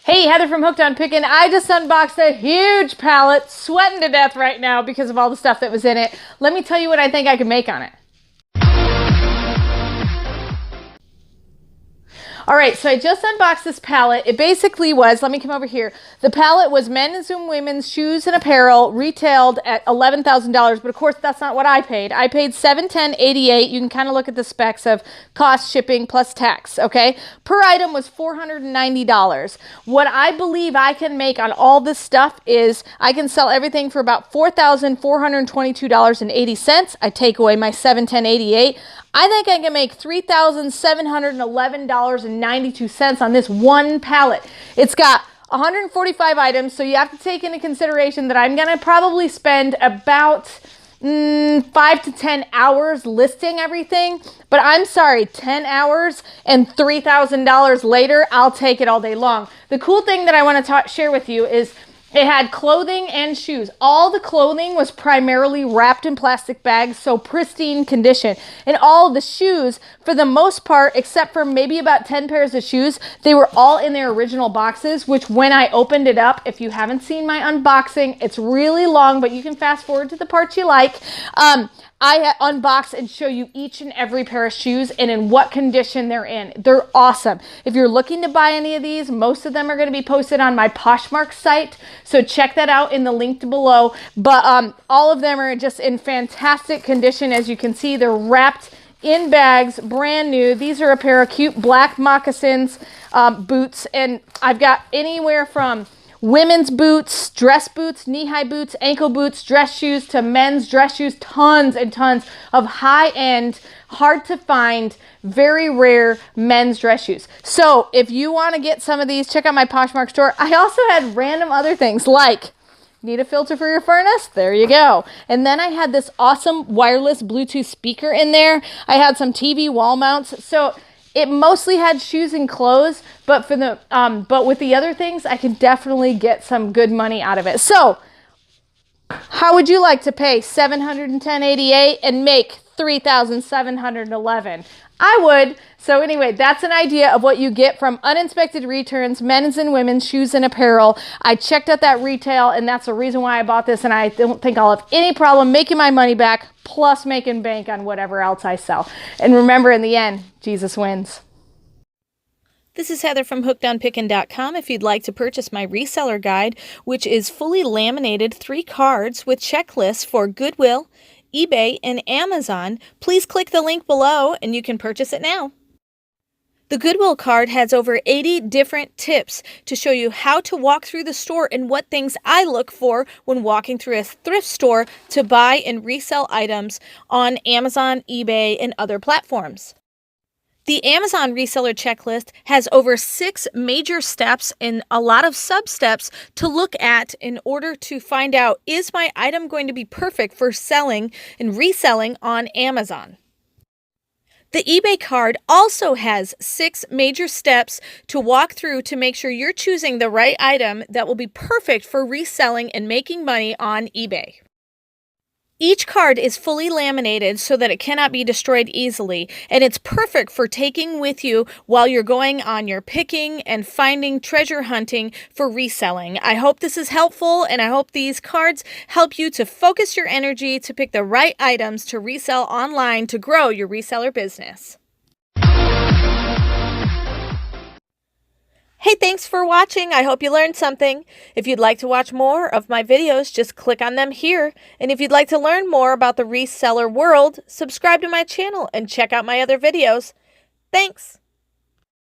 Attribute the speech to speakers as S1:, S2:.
S1: Hey, Heather from Hooked on Pickin. I just unboxed a huge pallet, sweating to death right now because of all the stuff that was in it. Let me tell you what I think I could make on it. All right, so I just unboxed this pallet. It basically was, let me come over here. The pallet was men's and women's shoes and apparel, retailed at $11,000, but of course that's not what I paid. I paid $710.88. You can kind of look at the specs of cost, shipping, plus tax, okay? Per item was $490. What I believe I can make on all this stuff is I can sell everything for about $4,422.80. I take away my $710.88. I think I can make $3,711.92 on this one pallet. It's got 145 items, so you have to take into consideration that I'm going to probably spend about 5 to 10 hours listing everything. But I'm sorry, 10 hours and $3,000 later, I'll take it all day long. The cool thing that I want to share with you is it had clothing and shoes. All the clothing was primarily wrapped in plastic bags, so pristine condition. And all the shoes, for the most part, except for maybe about 10 pairs of shoes, they were all in their original boxes, which when I opened it up, if you haven't seen my unboxing, it's really long, but you can fast forward to the parts you like. I unbox and show you each and every pair of shoes and in what condition they're in. They're awesome. If you're looking to buy any of these, most of them are going to be posted on my Poshmark site, so check that out in the link below. But all of them are just in fantastic condition. As you can see, they're wrapped in bags, brand new. These are a pair of cute black moccasins, boots, and I've got anywhere from women's boots, dress boots, knee-high boots, ankle boots, dress shoes, to men's dress shoes, tons and tons of high-end, hard to find, very rare men's dress shoes. So if you want to get some of these, check out my Poshmark store. I also had random other things like, need a filter for your furnace? There you go. And then I had this awesome wireless Bluetooth speaker in there. I had some TV wall mounts. So it mostly had shoes and clothes, but for the but with the other things, I can definitely get some good money out of it. So, how would you like to pay $710.88 and make $3,711? I would. So anyway, that's an idea of what you get from uninspected returns, men's and women's shoes and apparel. I checked out that retail, and that's the reason why I bought this, and I don't think I'll have any problem making my money back, plus making bank on whatever else I sell. And remember, in the end, Jesus wins.
S2: This is Heather from hookedonpickin.com. If you'd like to purchase my reseller guide, which is fully laminated 3 cards with checklists for Goodwill, eBay, and Amazon, please click the link below and you can purchase it now. The Goodwill card has over 80 different tips to show you how to walk through the store and what things I look for when walking through a thrift store to buy and resell items on Amazon, eBay, and other platforms. The Amazon reseller checklist has over 6 major steps and a lot of sub-steps to look at in order to find out, is my item going to be perfect for selling and reselling on Amazon? The eBay card also has 6 major steps to walk through to make sure you're choosing the right item that will be perfect for reselling and making money on eBay. Each card is fully laminated so that it cannot be destroyed easily, and it's perfect for taking with you while you're going on your picking and finding treasure hunting for reselling. I hope this is helpful, and I hope these cards help you to focus your energy to pick the right items to resell online to grow your reseller business. Hey, thanks for watching. I hope you learned something. If you'd like to watch more of my videos, just click on them here. And if you'd like to learn more about the reseller world, subscribe to my channel and check out my other videos. Thanks.